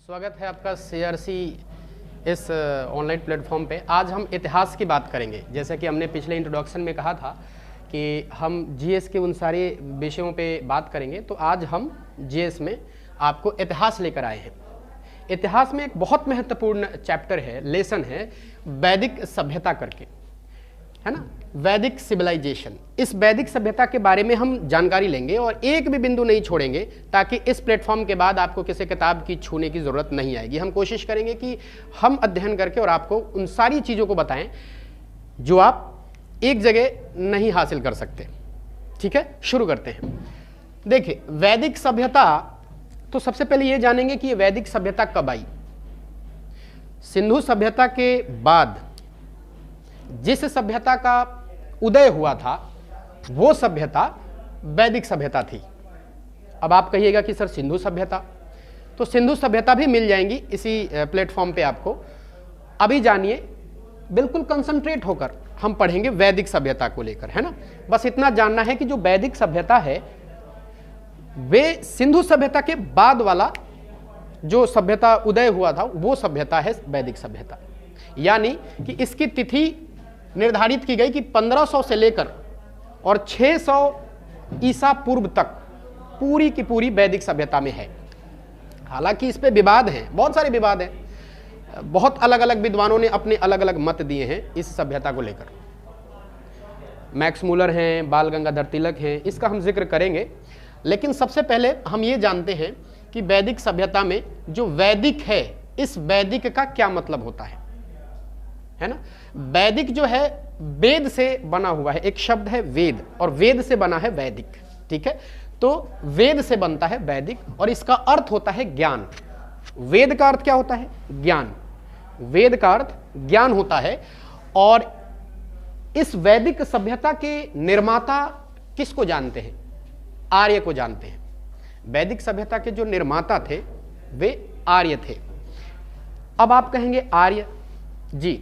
स्वागत है आपका सीआरसी इस ऑनलाइन प्लेटफॉर्म पे। आज हम इतिहास की बात करेंगे। जैसा कि हमने पिछले इंट्रोडक्शन में कहा था कि हम जीएस के उन सारे विषयों पे बात करेंगे, तो आज हम जीएस में आपको इतिहास लेकर आए हैं। इतिहास में एक बहुत महत्वपूर्ण चैप्टर है, लेसन है, वैदिक सभ्यता करके, है ना, वैदिक सिविलाइजेशन। इस वैदिक सभ्यता के बारे में हम जानकारी लेंगे और एक भी बिंदु नहीं छोड़ेंगे, ताकि इस प्लेटफॉर्म के बाद आपको किसी किताब की छूने की जरूरत नहीं आएगी। हम कोशिश करेंगे कि हम अध्ययन करके और आपको उन सारी चीज़ों को बताएं जो आप एक जगह नहीं हासिल कर सकते। ठीक है, शुरू करते हैं। देखिए, वैदिक सभ्यता, तो सबसे पहले ये जानेंगे कि ये वैदिक सभ्यता कब आई। सिंधु सभ्यता के बाद जिस सभ्यता का उदय हुआ था वो सभ्यता वैदिक सभ्यता थी। अब आप कहिएगा कि सर सिंधु सभ्यता, तो सिंधु सभ्यता भी मिल जाएंगी इसी प्लेटफॉर्म पे आपको। अभी जानिए, बिल्कुल कंसंट्रेट होकर हम पढ़ेंगे वैदिक सभ्यता को लेकर, है ना। बस इतना जानना है कि जो वैदिक सभ्यता है वे सिंधु सभ्यता के बाद वाला जो सभ्यता उदय हुआ था वो सभ्यता है वैदिक सभ्यता। यानी कि इसकी तिथि निर्धारित की गई कि 1500 से लेकर और 600 ईसा पूर्व तक पूरी की पूरी वैदिक सभ्यता में है। हालांकि इस पे विवाद हैं, बहुत सारे विवाद हैं, बहुत अलग अलग विद्वानों ने अपने अलग अलग मत दिए हैं इस सभ्यता को लेकर। मैक्स मूलर हैं, बाल गंगाधर तिलक हैं, इसका हम जिक्र करेंगे। लेकिन सबसे पहले हम ये जानते हैं कि वैदिक सभ्यता में जो वैदिक है, इस वैदिक का क्या मतलब होता है ना। वैदिक जो है वेद से बना हुआ है, एक शब्द है वेद, और वेद से बना है वैदिक। ठीक है, तो वेद से बनता है वैदिक और इसका अर्थ होता है ज्ञान। वेद का अर्थ क्या होता है? ज्ञान। वेद का अर्थ ज्ञान होता है। और इस वैदिक सभ्यता के निर्माता किसको जानते हैं? आर्य को जानते हैं। वैदिक सभ्यता के जो निर्माता थे वे आर्य थे। अब आप कहेंगे आर्य जी,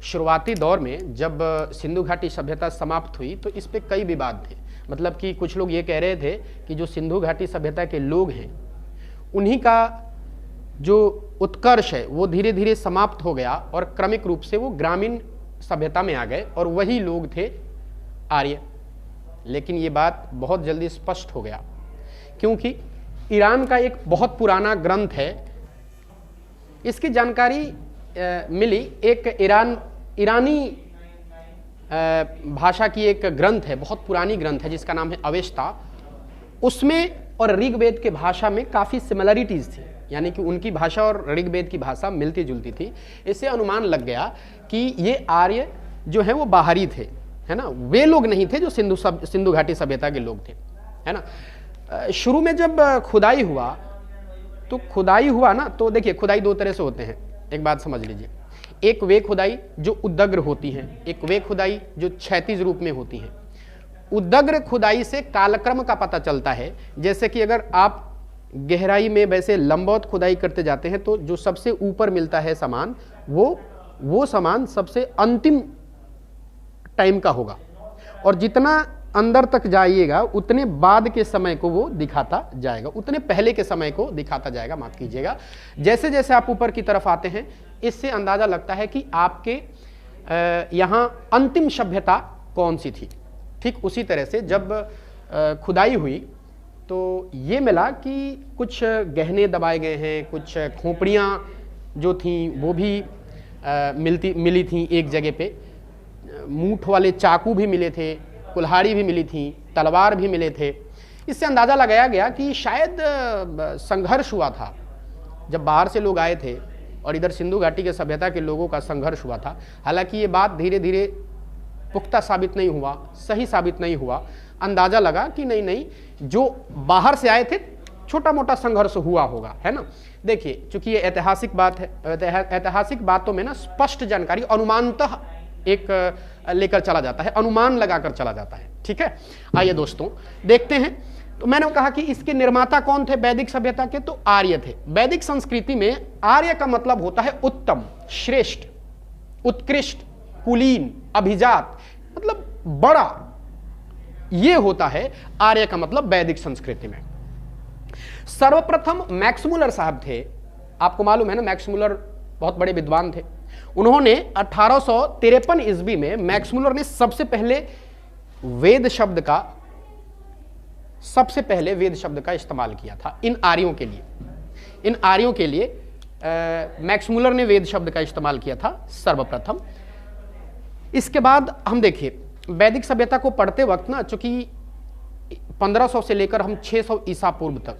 शुरुआती दौर में जब सिंधु घाटी सभ्यता समाप्त हुई तो इस पे कई विवाद थे। मतलब कि कुछ लोग ये कह रहे थे कि जो सिंधु घाटी सभ्यता के लोग हैं उन्हीं का जो उत्कर्ष है वो धीरे धीरे समाप्त हो गया और क्रमिक रूप से वो ग्रामीण सभ्यता में आ गए और वही लोग थे आर्य। लेकिन ये बात बहुत जल्दी स्पष्ट हो गया, क्योंकि ईरान का एक बहुत पुराना ग्रंथ है, इसकी जानकारी मिली। एक ईरानी भाषा की एक ग्रंथ है, बहुत पुरानी ग्रंथ है जिसका नाम है अवेस्ता। उसमें और ऋग्वेद के भाषा में काफ़ी सिमिलरिटीज़ थी, यानी कि उनकी भाषा और ऋग्वेद की भाषा मिलती जुलती थी। इससे अनुमान लग गया कि ये आर्य जो है वो बाहरी थे, है ना, वे लोग नहीं थे जो सिंधु घाटी सभ्यता के लोग थे, है ना। शुरू में जब खुदाई हुआ तो खुदाई हुआ ना, तो देखिए खुदाई दो तरह से होते हैं, एक बात समझ लीजिए। एक वे खुदाई जो उद्दग्र होती है, एक वे खुदाई जो क्षैतिज रूप में होती है। उद्दग्र खुदाई से कालक्रम का पता चलता है। जैसे कि अगर आप गहराई में वैसे लंबवत खुदाई करते जाते हैं तो जो सबसे ऊपर मिलता है सामान वो सामान सबसे अंतिम टाइम का होगा, और जितना अंदर तक जाइएगा उतने बाद के समय को वो दिखाता जाएगा, उतने पहले के समय को दिखाता जाएगा, माफ कीजिएगा। जैसे जैसे आप ऊपर की तरफ आते हैं इससे अंदाजा लगता है कि आपके यहाँ अंतिम सभ्यता कौन सी थी। ठीक उसी तरह से जब खुदाई हुई तो ये मिला कि कुछ गहने दबाए गए हैं, कुछ खोपड़ियाँ जो थीं वो भी मिली थी एक जगह पे, मूठ वाले चाकू भी मिले थे, कुल्हाड़ी भी मिली थी, तलवार भी मिले थे। इससे अंदाज़ा लगाया गया कि शायद संघर्ष हुआ था जब बाहर से लोग आए थे और इधर सिंधु घाटी के सभ्यता के लोगों का संघर्ष हुआ था। हालांकि ये बात धीरे धीरे पुख्ता साबित नहीं हुआ, सही साबित नहीं हुआ। अंदाज़ा लगा कि नहीं, जो बाहर से आए थे छोटा मोटा संघर्ष हुआ होगा, है ना। देखिए, चूंकि ये ऐतिहासिक बात है, ऐतिहासिक बातों में ना स्पष्ट जानकारी अनुमानतः एक लेकर चला जाता है, अनुमान लगाकर चला जाता है। ठीक है, आइए दोस्तों देखते हैं। तो मैंने कहा कि इसके निर्माता कौन थे वैदिक सभ्यता के, तो आर्य थे। वैदिक संस्कृति में आर्य का मतलब होता है उत्तम, श्रेष्ठ, उत्कृष्ट, कुलीन, अभिजात, मतलब बड़ा, ये होता है आर्य का मतलब वैदिक संस्कृति में। सर्वप्रथम मैक्स मूलर साहब थे, आपको मालूम है ना, मैक्स मुलर बहुत बड़े विद्वान थे। उन्होंने 1853 ईस्वी में मैक्स मुलर ने सबसे पहले वेद शब्द का इस्तेमाल किया था इन आर्यों के लिए। इन आर्यों के लिए मैक्स मुलर ने वेद शब्द का इस्तेमाल किया था सर्वप्रथम। इसके बाद हम देखिए वैदिक सभ्यता को पढ़ते वक्त ना, चूंकि 1500 से लेकर हम 600 ईसा पूर्व तक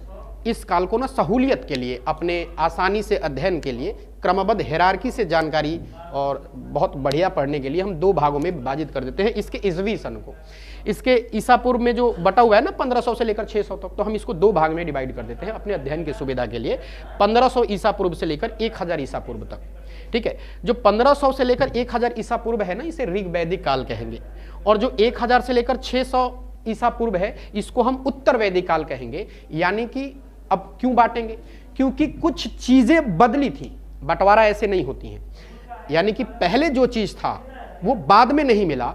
इस काल को ना सहूलियत के लिए, अपने आसानी से अध्ययन के लिए, क्रमबद्ध हेरारकी से जानकारी और बहुत बढ़िया पढ़ने के लिए हम दो भागों में विभाजित कर देते हैं इसके ईस्वी सन को। इसके ईसा पूर्व में जो बटा हुआ है ना 1500 से लेकर 600 तक, तो हम इसको दो भाग में डिवाइड कर देते हैं अपने अध्ययन की सुविधा के लिए। 1500 ईसा पूर्व से लेकर 1000 ईसा पूर्व तक, ठीक है। जो 1500 से लेकर 1000 ईसा पूर्व है ना, इसे ऋग वैदिक काल कहेंगे, और जो 1000 से लेकर 600 ईसा पूर्व है इसको हम उत्तर वैदिक काल कहेंगे। यानी कि अब क्यों बांटेंगे, क्योंकि कुछ चीजें बदली थी, बंटवारा ऐसे नहीं होती हैं। यानी कि पहले जो चीज था वो बाद में नहीं मिला,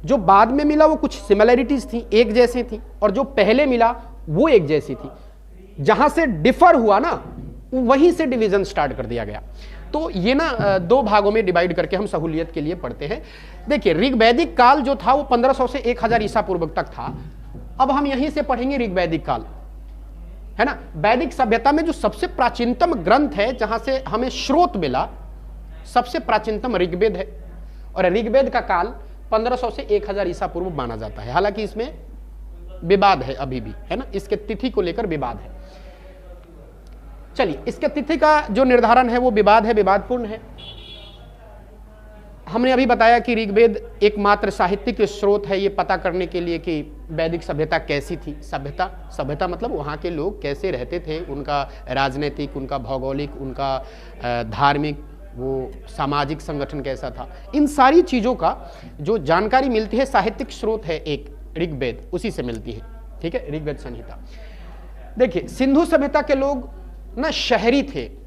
जो बाद में मिला वो कुछ सिमिलैरिटीज थी, एक जैसी थी, और जो पहले मिला वो एक जैसी थी। जहां से डिफर हुआ ना, वहीं से डिवीजन स्टार्ट कर दिया गया। तो ये ना दो भागों में डिवाइड करके हम सहूलियत के लिए पढ़ते हैं। देखिए ऋग वैदिक काल जो था वो 1500 से 1000 ईसा पूर्व तक था। अब हम यहीं से पढ़ेंगे ऋग वैदिक काल, है ना। वैदिक सभ्यता में जो सबसे प्राचीनतम ग्रंथ है, जहां से हमें स्रोत मिला, सबसे प्राचीनतम ऋग्वेद है, और ऋग्वेद का काल 1500 से 1000 ईसा पूर्व माना जाता है। हालांकि इसमें विवाद है अभी भी, है ना, इसके तिथि को लेकर विवाद है। चलिए, इसके तिथि का जो निर्धारण है वो विवाद है, विवादपूर्ण है। हमने अभी बताया कि ऋग्वेद एकमात्र साहित्यिक स्रोत है ये पता करने के लिए कि वैदिक सभ्यता कैसी थी। सभ्यता मतलब वहाँ के लोग कैसे रहते थे, उनका राजनीतिक, उनका भौगोलिक, उनका धार्मिक, वो सामाजिक संगठन कैसा था। इन सारी चीज़ों का जो जानकारी मिलती है, साहित्यिक स्रोत है एक ऋग्वेद, उसी से मिलती है, ठीक है, ऋग्वेद संहिता। देखिए सिंधु सभ्यता के लोग ना शहरी थे,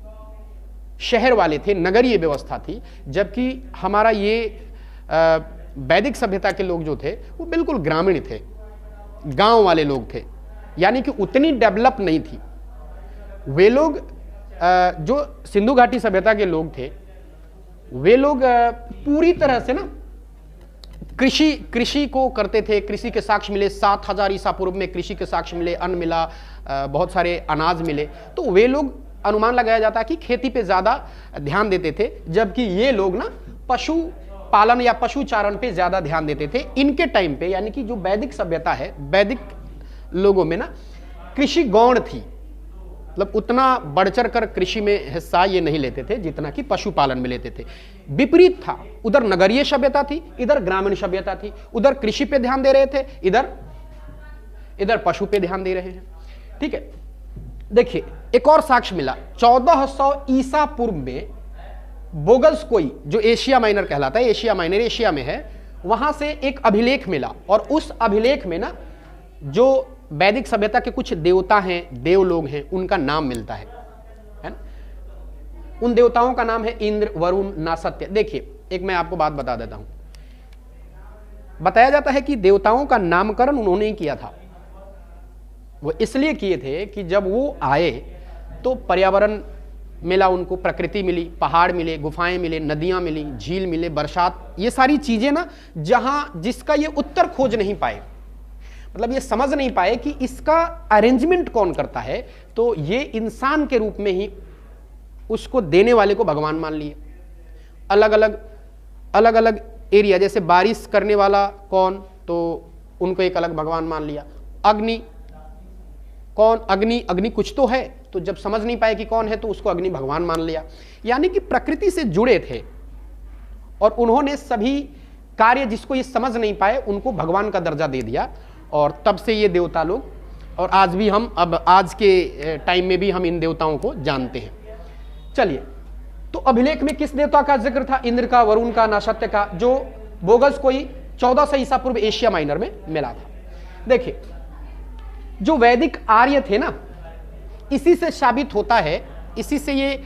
शहर वाले थे, नगरीय व्यवस्था थी, जबकि हमारा ये वैदिक सभ्यता के लोग जो थे वो बिल्कुल ग्रामीण थे, गांव वाले लोग थे, यानी कि उतनी डेवलप नहीं थी। वे लोग जो सिंधु घाटी सभ्यता के लोग थे, वे लोग पूरी तरह से ना कृषि को करते थे। कृषि के साक्ष्य मिले 7000 ईसा पूर्व में, कृषि के साक्ष्य मिले, अन्न मिला, बहुत सारे अनाज मिले। तो वे लोग, अनुमान लगाया जाता है कि खेती पे ज्यादा ध्यान देते थे, जबकि ये लोग ना पशु पालन या पशु चारण पे ज्यादा ध्यान देते थे इनके टाइम पे। यानी कि जो वैदिक सभ्यता है, वैदिक लोगों में ना कृषि गौण थी, मतलब उतना बढ़ चढ़ कर कृषि में हिस्सा ये नहीं लेते थे जितना कि पशुपालन में लेते थे। विपरीत था, उधर नगरीय सभ्यता थी, इधर ग्रामीण सभ्यता थी। उधर कृषि पे ध्यान दे रहे थे, इधर पशु पे ध्यान दे रहे हैं, ठीक है। देखिए एक और साक्ष्य मिला 1400 ईसा पूर्व में बोगल्सकोई, जो एशिया माइनर कहलाता है, एशिया माइनर एशिया में है, वहां से एक अभिलेख मिला, और उस अभिलेख में ना जो वैदिक सभ्यता के कुछ देवता हैं, देव लोग हैं, उनका नाम मिलता है ना। उन देवताओं का नाम है इंद्र, वरुण, नासत्य। देखिए एक मैं आपको बात बता देता हूं। बताया जाता है कि देवताओं का नामकरण उन्होंने ही किया था। वो इसलिए किए थे कि जब वो आए तो पर्यावरण मिला उनको, प्रकृति मिली, पहाड़ मिले, गुफाएं मिले, नदियां मिली, झील मिले, बरसात, ये सारी चीजें ना जहां जिसका ये उत्तर खोज नहीं पाए, मतलब ये समझ नहीं पाए कि इसका अरेंजमेंट कौन करता है, तो ये इंसान के रूप में ही उसको देने वाले को भगवान मान लिए। अलग अलग एरिया, जैसे बारिश करने वाला कौन, तो उनको एक अलग भगवान मान लिया। अग्नि कौन, अग्नि कुछ तो है, तो जब समझ नहीं पाए कि कौन है तो उसको अग्नि भगवान मान लिया। यानी कि प्रकृति से जुड़े थे, और उन्होंने सभी कार्य जिसको ये समझ नहीं पाए उनको भगवान का दर्जा दे दिया, और तब से ये देवता लोग, और आज भी हम, अब आज के टाइम में भी हम इन देवताओं को जानते हैं। चलिए, तो अभिलेख में किस देवता का जिक्र था? इंद्र का, वरुण का, नासत्य का, जो बोगल्सकोई 1400 ईसा पूर्व एशिया माइनर में मिला था। देखिए जो वैदिक आर्य थे ना, इसी से साबित होता है, इसी से ये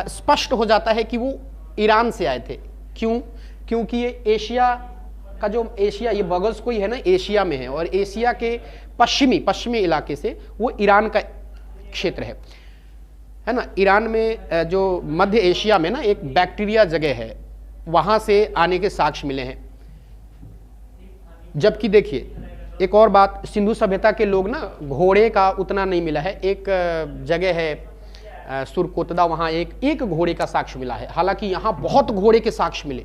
स्पष्ट हो जाता है कि वो ईरान से आए थे। क्यों? क्योंकि ये एशिया का जो एशिया, ये बोगल्सकोई है ना, एशिया में है, और एशिया के पश्चिमी इलाके से वो ईरान का क्षेत्र है। है ना, ईरान में जो मध्य एशिया में ना एक बैक्टीरिया जगह है, वहां से आने के साक्ष्य मिले हैं। जबकि देखिए एक और बात, सिंधु सभ्यता के लोग ना घोड़े का उतना नहीं मिला है। एक जगह है सुरकोतदा, वहां एक घोड़े का साक्ष्य मिला है। हालांकि यहां बहुत घोड़े के साक्ष्य मिले,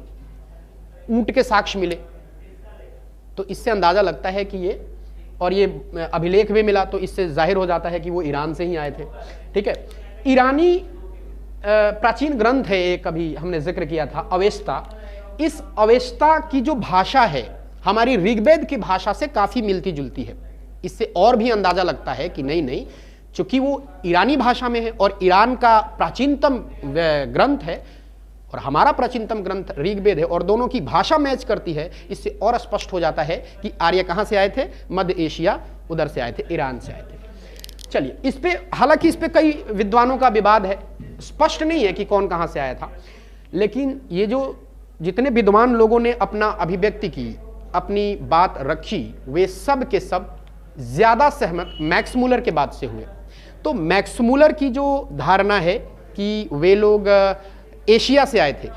ऊंट के साक्ष्य मिले। तो इससे अंदाजा लगता है कि ये, और ये अभिलेख भी मिला, तो इससे जाहिर हो जाता है कि वो ईरान से ही आए थे। ठीक है, ईरानी प्राचीन ग्रंथ है एक, अभी हमने जिक्र किया था, अवेस्ता। इस अवेस्ता की जो भाषा है हमारी ऋग्वेद की भाषा से काफी मिलती जुलती है। इससे और भी अंदाजा लगता है कि नहीं, चूंकि वो ईरानी भाषा में है और ईरान का प्राचीनतम ग्रंथ है और हमारा प्राचीनतम ग्रंथ ऋग्वेद है, और दोनों की भाषा मैच करती है, इससे और स्पष्ट हो जाता है कि आर्य कहां से आए थे, मध्य एशिया, उधर से आए थे, ईरान से आए थे। चलिए, इस पे हालांकि इस पे कई विद्वानों का विवाद है, स्पष्ट नहीं है कि कौन कहां से आया था। लेकिन ये जो जितने विद्वान लोगों ने अपना अभिव्यक्ति की, अपनी बात रखी, वे सब के सब ज्यादा सहमत मैक्स मूलर के बाद से हुए। तो मैक्स मूलर की जो धारणा है कि वे लोग एशिया से आए थे,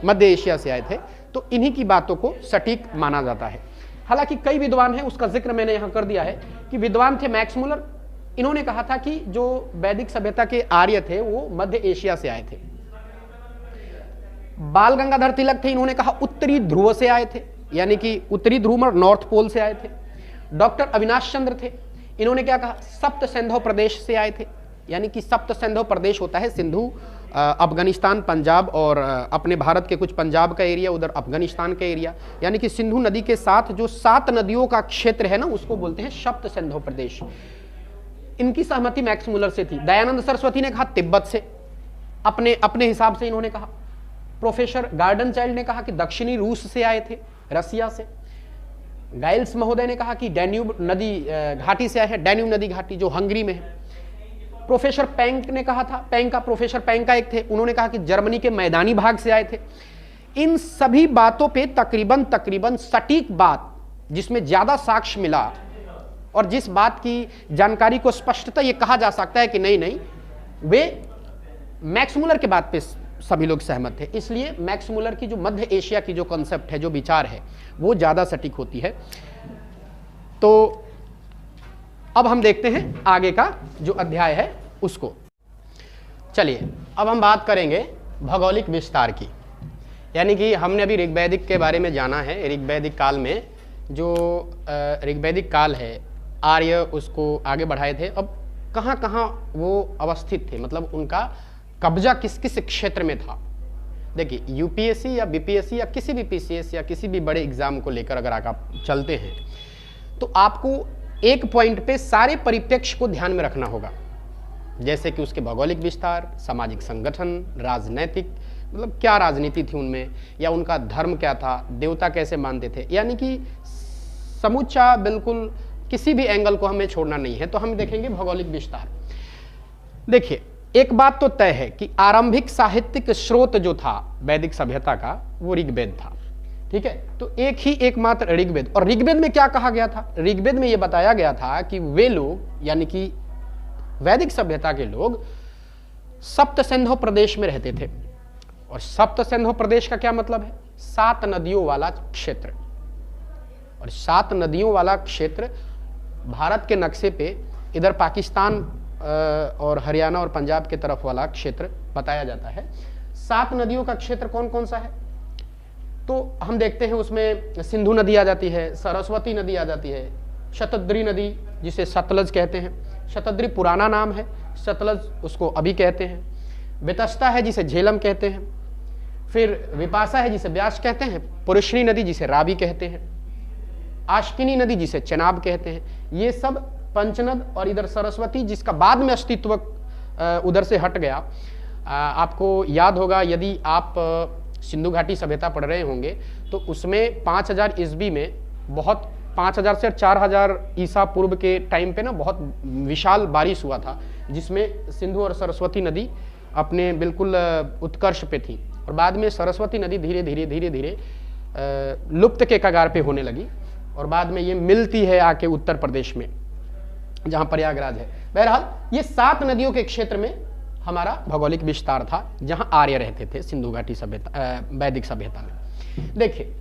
मध्य एशिया से आए थे, तो इन्हीं की बातों को सटीक माना जाता है। हालांकि कई विद्वान हैं, उसका जिक्र मैंने यहां कर दिया है कि विद्वान थे मैक्स मूलर। इन्होंने कहा था कि जो वैदिक सभ्यता के आर्य थे वो मध्य एशिया से आए थे। बाल गंगाधर तिलक थे, इन्होंने कहा उत्तरी ध्रुव से आए थे, यानी कि उत्तरी ध्रुव और नॉर्थ पोल से आए थे। डॉक्टर अविनाश चंद्र थे, इन्होंने क्या कहा, सप्त सिंधु प्रदेश से आए थे, यानी कि सप्त सिंधु प्रदेश होता है सिंधु, अफगानिस्तान, पंजाब और अपने भारत के कुछ पंजाब का एरिया, उधर अफगानिस्तान का एरिया, यानी कि सिंधु नदी के साथ जो 7 नदियों का क्षेत्र है ना, उसको बोलते हैं सप्त सिंधु प्रदेश। इनकी सहमति मैक्स मूलर से थी। दयानंद सरस्वती ने कहा तिब्बत से, अपने हिसाब से इन्होंने कहा। प्रोफेसर गार्डन चाइल्ड ने कहा कि दक्षिणी रूस से आए थे, रसिया से। गाइल्स महोदय ने कहा कि डैन्यूब नदी घाटी से आए हैं, डैन्यूब नदी घाटी जो हंगरी में है। प्रोफेसर पेंक ने कहा था, प्रोफेसर पेंका एक थे, उन्होंने कहा कि जर्मनी के मैदानी भाग से आए थे। इन सभी बातों पे तकरीबन सटीक बात, जिसमें ज्यादा साक्ष्य मिला और जिस बात की जानकारी को स्पष्टता ये कहा जा सकता है कि नहीं, वे मैक्स मूलर के बात पे सभी लोग सहमत थे। इसलिए मैक्स मूलर की जो मध्य एशिया की जो कॉन्सेप्ट है, जो विचार है, वो ज्यादा सटीक होती है। तो अब हम देखते हैं आगे का जो अध्याय है उसको। चलिए, अब हम बात करेंगे भौगोलिक विस्तार की, यानी कि हमने अभी ऋग्वैदिक के बारे में जाना है। ऋग्वैदिक काल में जो ऋग्वैदिक काल है, आर्य उसको आगे बढ़ाए थे। अब कहाँ कहाँ वो अवस्थित थे, मतलब उनका कब्जा किस किस क्षेत्र में था। देखिए, यूपीएससी या बीपीएससी या किसी भी पीसीएस या किसी भी बड़े एग्जाम को लेकर अगर आप चलते हैं तो आपको एक पॉइंट पे सारे परिप्रेक्ष्य को ध्यान में रखना होगा, जैसे कि उसके भौगोलिक विस्तार, सामाजिक संगठन, राजनैतिक, मतलब क्या राजनीति थी उनमें, या उनका धर्म क्या था, देवता कैसे मानते थे, यानी कि समूचा बिल्कुल किसी भी एंगल को हमें छोड़ना नहीं है। तो हम देखेंगे भौगोलिक विस्तार। देखिए, एक बात तो तय है कि आरंभिक साहित्यिक स्रोत जो था वैदिक सभ्यता का, वो ऋग्वेद था। ठीक है, तो एकमात्र ऋग्वेद। और ऋग्वेद में क्या कहा गया था, ऋग्वेद में यह बताया गया था कि वे लोग, यानी कि वैदिक सभ्यता के लोग सप्त सिंधु प्रदेश में रहते थे। और सप्त सिंधु प्रदेश का क्या मतलब है, 7 नदियों वाला क्षेत्र। और 7 नदियों वाला क्षेत्र भारत के नक्शे पे इधर पाकिस्तान और हरियाणा और पंजाब के तरफ वाला क्षेत्र बताया जाता है। 7 नदियों का क्षेत्र कौन कौन सा है, तो हम देखते हैं उसमें सिंधु नदी आ जाती है, सरस्वती नदी आ जाती है, शतद्री नदी जिसे सतलज कहते हैं, शतद्री पुराना नाम है, सतलज उसको अभी कहते हैं, वितस्ता है जिसे झेलम कहते हैं, फिर विपाशा है जिसे ब्यास कहते हैं, पुरुषनी नदी जिसे रावी कहते हैं, आश्किनी नदी जिसे चेनाब कहते हैं। ये सब पंचनद, और इधर सरस्वती जिसका बाद में अस्तित्व उधर से हट गया। आपको याद होगा, यदि आप सिंधु घाटी सभ्यता पढ़ रहे होंगे तो उसमें 5000 ईस्वी में बहुत 5000 से 4000 ईसा पूर्व के टाइम पे ना बहुत विशाल बारिश हुआ था, जिसमें सिंधु और सरस्वती नदी अपने बिल्कुल उत्कर्ष पे थी। और बाद में सरस्वती नदी धीरे धीरे लुप्त के कगार पे होने लगी, और बाद में ये मिलती है आके उत्तर प्रदेश में जहाँ प्रयागराज है। बहरहाल ये 7 नदियों के क्षेत्र में हमारा भौगोलिक विस्तार था जहां आर्य रहते थे सिंधु घाटी सभ्यता, वैदिक सभ्यता में। देखिए,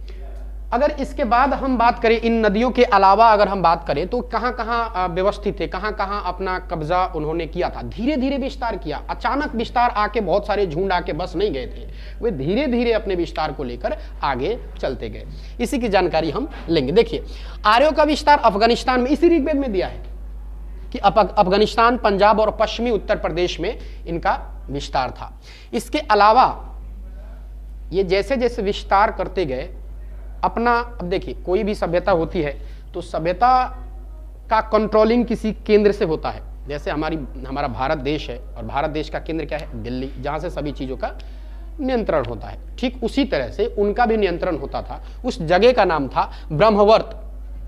अगर इसके बाद हम बात करें इन नदियों के अलावा अगर हम बात करें तो कहां कहां व्यवस्थित थे, कहां कहां अपना कब्जा उन्होंने किया था। धीरे धीरे विस्तार किया, अचानक विस्तार आके बहुत सारे झुंड आके बस नहीं गए थे, वे धीरे धीरे अपने विस्तार को लेकर आगे चलते गए। इसी की जानकारी हम लेंगे। देखिए, आर्यों का विस्तार अफगानिस्तान में इसी ऋग्वेद में दिया है कि अफगानिस्तान, पंजाब और पश्चिमी उत्तर प्रदेश में इनका विस्तार था। इसके अलावा ये जैसे जैसे विस्तार करते गए अपना, अब देखिए कोई भी सभ्यता होती है तो सभ्यता का कंट्रोलिंग किसी केंद्र से होता है। जैसे हमारा भारत देश है और भारत देश का केंद्र क्या है? दिल्ली, जहां से सभी चीजों का नियंत्रण होता है। ठीक उसी तरह से उनका भी नियंत्रण होता था। उस जगह का नाम था ब्रह्मवर्त,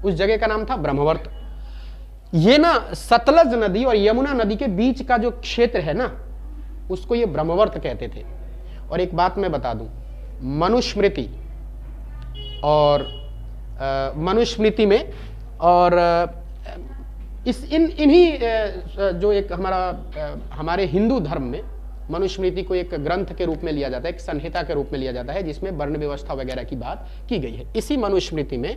उस जगह का नाम था ब्रह्मवर्त। ये ना सतलज नदी और यमुना नदी के बीच का जो क्षेत्र है ना, उसको ये ब्रह्मवर्त कहते थे। और एक बात मैं बता दूं, मनुस्मृति और मनुस्मृति में और इन्हीं जो एक हमारे हिंदू धर्म में मनुस्मृति को एक ग्रंथ के रूप में लिया जाता है, एक संहिता के रूप में लिया जाता है जिसमें वर्ण व्यवस्था वगैरह की बात की गई है। इसी मनुस्मृति में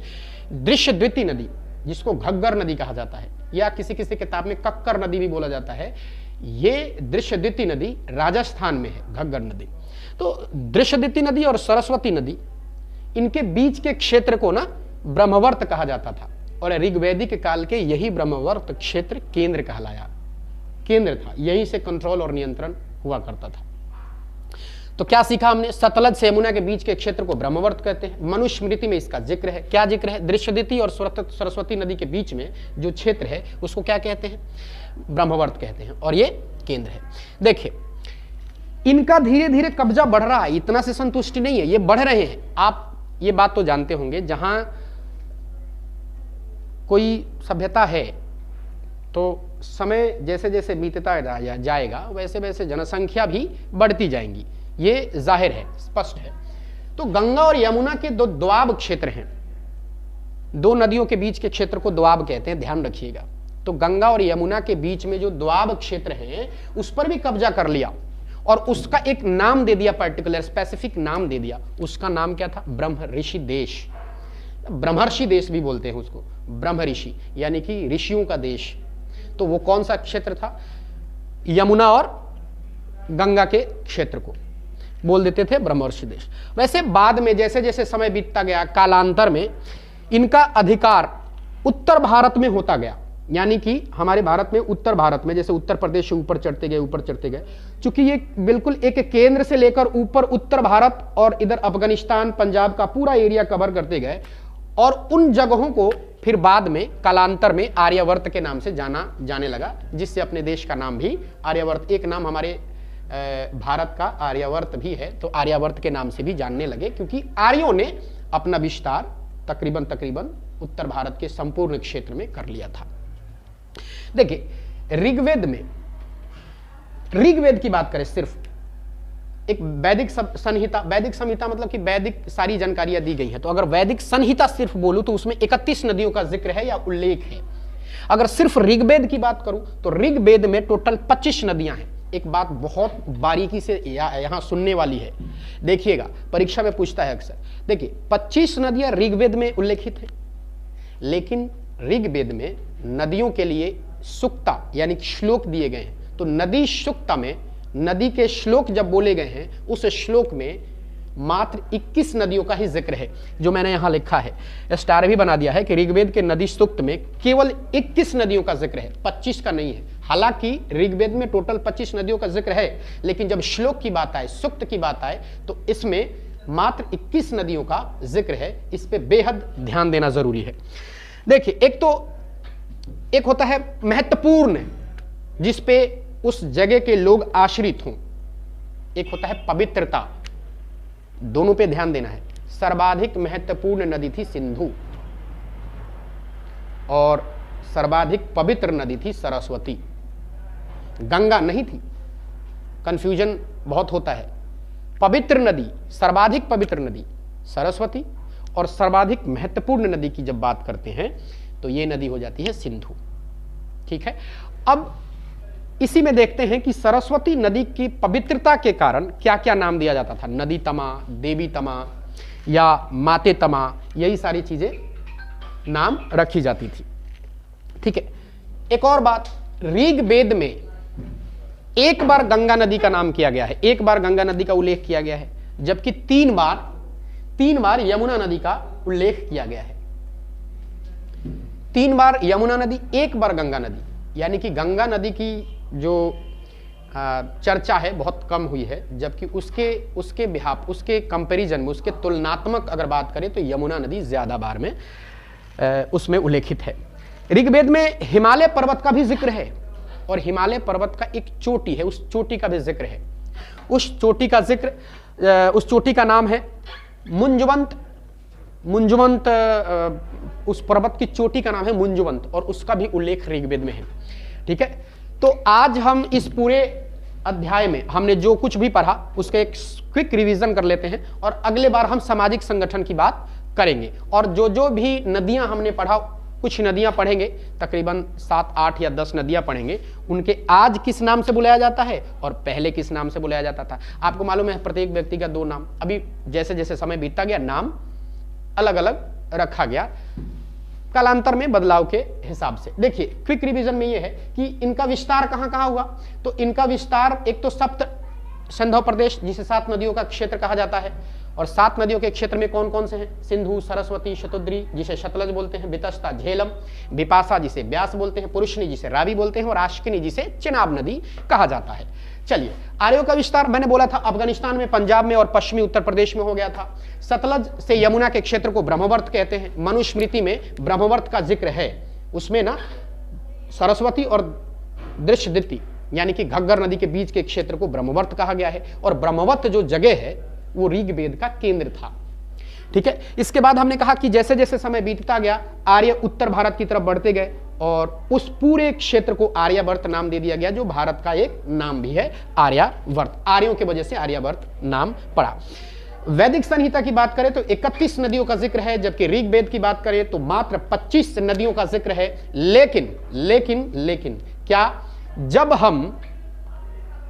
दृश्यद्विति नदी, जिसको घग्गर नदी कहा जाता है या किसी किसी किताब में कक्कर नदी भी बोला जाता है, ये दृश्यद्विति नदी राजस्थान में है, घग्गर नदी। तो दृश्यद्विति नदी और सरस्वती नदी, इनके बीच के क्षेत्र को ना ब्रह्मवर्त कहा जाता था और ऋग्वैदिक काल के यही ब्रह्मवर्त क्षेत्र केंद्र कहलाया, केंद्र था, यहीं से कंट्रोल और नियंत्रण हुआ करता था। तो क्या सीखा हमने? सतलज से यमुना के बीच के क्षेत्र को ब्रह्मवर्त कहते हैं। मनुस्मृति में इसका जिक्र है। क्या जिक्र है? दृश्यद्विति और सरस्वती नदी के बीच में जो क्षेत्र है उसको क्या कहते हैं? ब्रह्मवर्त कहते हैं और ये केंद्र है। देखिए, इनका धीरे धीरे कब्जा बढ़ रहा है, इतना से संतुष्टि नहीं है, ये बढ़ रहे हैं। आप ये बात तो जानते होंगे, जहां कोई सभ्यता है तो समय जैसे जैसे बीतता जाएगा वैसे वैसे जनसंख्या भी बढ़ती जाएंगी, ये जाहिर है, स्पष्ट है। तो गंगा और यमुना के दो दोआब क्षेत्र हैं, दो नदियों के बीच के क्षेत्र को दोआब कहते हैं, ध्यान रखिएगा। तो गंगा और यमुना के बीच में जो दोआब क्षेत्र है उस पर भी कब्जा कर लिया और उसका एक नाम दे दिया, पर्टिकुलर स्पेसिफिक नाम दे दिया। उसका नाम क्या था? ब्रह्म ऋषि देश, ब्रह्मर्षि देश भी बोलते हैं उसको, ब्रह्म ऋषि यानी कि ऋषियों का देश। तो वो कौन सा क्षेत्र था? यमुना और गंगा के क्षेत्र को बोल देते थे ब्रह्मर्षि देश। वैसे बाद में जैसे जैसे समय बीतता गया, कालांतर में इनका अधिकार उत्तर भारत में होता गया, यानी कि हमारे भारत में, उत्तर भारत में, जैसे उत्तर प्रदेश से ऊपर चढ़ते गए, ऊपर चढ़ते गए। चूंकि ये बिल्कुल एक केंद्र से लेकर ऊपर उत्तर भारत और इधर अफगानिस्तान, पंजाब का पूरा एरिया कवर करते गए और उन जगहों को फिर बाद में कालांतर में आर्यावर्त के नाम से जाना जाने लगा, जिससे अपने देश का नाम भी आर्यावर्त, एक नाम हमारे भारत का आर्यावर्त भी है, तो आर्यावर्त के नाम से भी जानने लगे, क्योंकि आर्यों ने अपना विस्तार तकरीबन उत्तर भारत के संपूर्ण क्षेत्र में कर लिया था। देखिए, ऋग्वेद में, ऋग्वेद की बात करें, सिर्फ एक वैदिक संहिता, वैदिक संहिता मतलब कि वैदिक सारी जानकारियां दी गई हैं। तो अगर वैदिक संहिता सिर्फ बोलूं तो उसमें 31 नदियों का जिक्र है या उल्लेख है। अगर सिर्फ ऋग्वेद की बात करूं तो ऋग्वेद में टोटल 25 नदियां हैं। एक बात बहुत बारीकी से यहां सुनने वाली है, देखिएगा, परीक्षा में पूछता है अक्सर। देखिए, 25 नदियां ऋग्वेद में उल्लेखित है, लेकिन ऋग्वेद में नदियों के लिए सुक्ता यानी श्लोक दिए गए हैं। तो नदी सुक्ता में नदी के श्लोक जब बोले गए हैं, उस श्लोक में मात्र 21 नदियों का ही जिक्र है, जो मैंने यहां लिखा है, स्टार भी बना दिया है कि ऋग्वेद के नदी सूक्त में केवल 21 नदियों का जिक्र है, 25 का नहीं है। हालांकि ऋग्वेद में टोटल 25 नदियों का जिक्र है, लेकिन जब श्लोक की बात आए, सूक्त की बात आए, तो इसमें मात्र 21 नदियों का जिक्र है। इस पे बेहद ध्यान देना जरूरी है। देखिए, एक होता है महत्वपूर्ण, जिसपे उस जगह के लोग आश्रित हों, एक होता है पवित्रता, दोनों पे ध्यान देना है। सर्वाधिक महत्वपूर्ण नदी थी सिंधु और सर्वाधिक पवित्र नदी थी सरस्वती, गंगा नहीं थी। कंफ्यूजन बहुत होता है। पवित्र नदी, सर्वाधिक पवित्र नदी सरस्वती, और सर्वाधिक महत्वपूर्ण नदी की जब बात करते हैं तो ये नदी हो जाती है सिंधु। ठीक है। अब इसी में देखते हैं कि सरस्वती नदी की पवित्रता के कारण क्या क्या नाम दिया जाता था। नदी तमा, देवी तमा या माते तमा, यही सारी चीजें नाम रखी जाती थी। ठीक है, एक और बात, ऋग्वेद में एक बार गंगा नदी का नाम किया गया है, एक बार गंगा नदी का उल्लेख किया गया है, जबकि तीन बार यमुना नदी का उल्लेख किया गया है। 3 बार यमुना नदी, 1 बार गंगा नदी, यानी कि गंगा नदी की जो चर्चा है बहुत कम हुई है, जबकि उसके बिहाफ, उसके कंपैरिजन में, उसके तुलनात्मक अगर बात करें तो यमुना नदी ज्यादा बार में उसमें उल्लेखित है। ऋग्वेद में हिमालय पर्वत का भी जिक्र है, और हिमालय पर्वत का एक चोटी है, उस चोटी का भी जिक्र है। उस चोटी का नाम है मुंजवंत। उस पर्वत की चोटी का नाम है मुंजवंत, और उसका भी उल्लेख ऋग्वेद में है। ठीक है, तो आज हम इस पूरे अध्याय में हमने जो कुछ भी पढ़ा उसका एक क्विक रिवीजन कर लेते हैं, और अगले बार हम सामाजिक संगठन की बात करेंगे। और जो भी नदियां हमने पढ़ा, कुछ नदियां पढ़ेंगे, तकरीबन 7, 8 या 10 नदियां पढ़ेंगे, उनके आज किस नाम से बुलाया जाता है और पहले किस नाम से बुलाया जाता था। आपको मालूम है प्रत्येक व्यक्ति का 2 नाम, अभी जैसे जैसे समय बीतता गया नाम अलग अलग रखा गया, कालांतर में बदलाव के हिसाब से। देखिए, क्विक रिवीजन में यह है कि इनका विस्तार कहां कहां हुआ। तो इनका विस्तार एक तो सप्त सिंधु प्रदेश, जिसे 7 नदियों का क्षेत्र कहा जाता है, और 7 नदियों के क्षेत्र में कौन कौन से हैं? सिंधु, सरस्वती, शतुद्री जिसे सतलज बोलते हैं, वितस्ता, झेलम, विपाशा जिसे ब्यास बोलते हैं, पुरुषनी जिसे रावी बोलते हैं, और आश्किनी जिसे चिनाब नदी कहा जाता है। चलिए, आर्यों का विस्तार मैंने बोला था अफगानिस्तान में, पंजाब में और पश्चिमी उत्तर प्रदेश में हो गया था। सतलज से यमुना के क्षेत्र को ब्रह्मवर्त कहते हैं। मनुस्मृति में ब्रह्मवर्त का जिक्र है, उसमें ना सरस्वती और दृश्यदिति यानी कि घग्गर नदी के बीच के क्षेत्र को ब्रह्मवर्त कहा गया है, और ब्रह्मवर्त जो जगह है वो ऋग्वेद का केंद्र था। ठीक है, इसके बाद हमने कहा कि जैसे जैसे समय बीतता गया आर्य उत्तर भारत की तरफ बढ़ते गए, और उस पूरे क्षेत्र को आर्यावर्त नाम दे दिया गया, जो भारत का एक नाम भी है, आर्यावर्त। आर्यों की वजह से आर्यावर्त नाम पड़ा। वैदिक संहिता की बात करें तो 31 नदियों का जिक्र है, जबकि ऋग्वेद की बात करें तो मात्र 25 नदियों का जिक्र है। लेकिन क्या, जब हम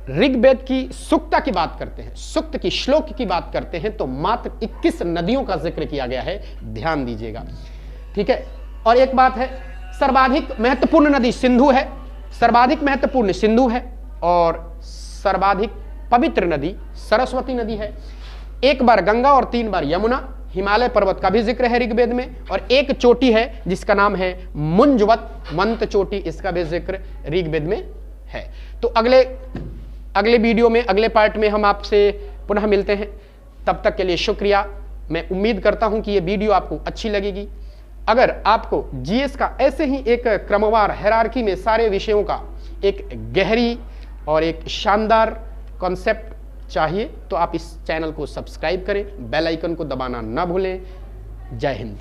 ऋग्वेद की सूक्ता की बात करते हैं, सूक्त की श्लोक की बात करते हैं, तो मात्र 21 नदियों का जिक्र किया गया है, ध्यान दीजिएगा। ठीक है, और एक बात है, सर्वाधिक महत्वपूर्ण नदी सिंधु है, सर्वाधिक महत्वपूर्ण सिंधु है, और सर्वाधिक पवित्र नदी सरस्वती नदी है। 1 बार गंगा और 3 बार यमुना। हिमालय पर्वत का भी जिक्र है ऋग्वेद में, और एक चोटी है जिसका नाम है मुंजवंत चोटी, इसका भी जिक्र ऋग्वेद में है। तो अगले वीडियो में, अगले पार्ट में हम आपसे पुनः मिलते हैं। तब तक के लिए शुक्रिया। मैं उम्मीद करता हूं कि ये वीडियो आपको अच्छी लगेगी। अगर आपको जीएस का ऐसे ही एक क्रमवार हायरार्की में सारे विषयों का एक गहरी और एक शानदार कॉन्सेप्ट चाहिए, तो आप इस चैनल को सब्सक्राइब करें, बेल आइकन को दबाना ना भूलें। जय हिंद।